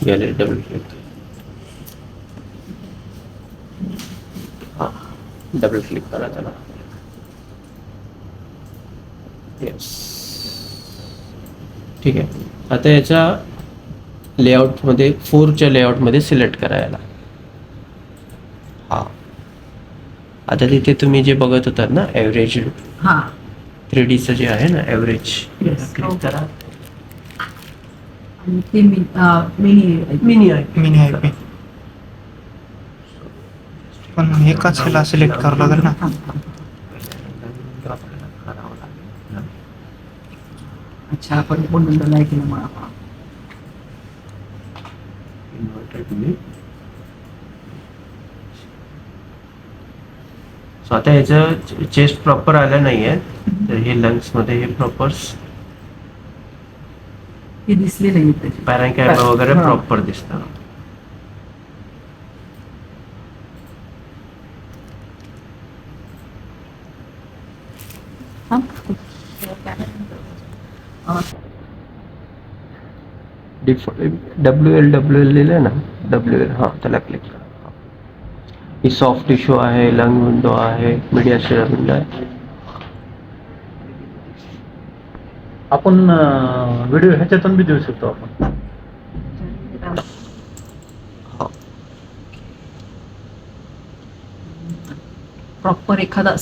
Gallery double click. हां, double click करा त्याला. येस, ठीक आहे. आता याच्या लेआउटमध्ये 4च्या लेआउटमध्ये सिलेक्ट करायला. हां, आता तिथे तुम्ही जे बघत होतात ना ॲव्हरेज हां 3Dचं जे आहे ना ॲव्हरेज, Yes. क्लिक करा. आणि ते मिनी मिनी आहे, मिनी आय पी पण एकाच ह्याला सिलेक्ट करावं लागेल ना. अच्छा आपण बोलून ऐकलं मला. सो आता याचं चेस्ट प्रॉपर आलं नाहीये, तर हे लंग्स मध्ये हे प्रॉपर हे दिसले नाही त्याचे. पॅराकॅमा वगैरे हां. प्रॉपर दिसतं. हां. WL लिहिलंय ना, WL, हां त्याला क्लिक करा. ही सॉफ्ट टिश्यू आहे, लंग विंडो आहे, मीडिया शेअर विंडो आहे. आपण व्हिडिओ ह्याच्यातून बी देऊ शकतो आपण. प्रॉपर एखादा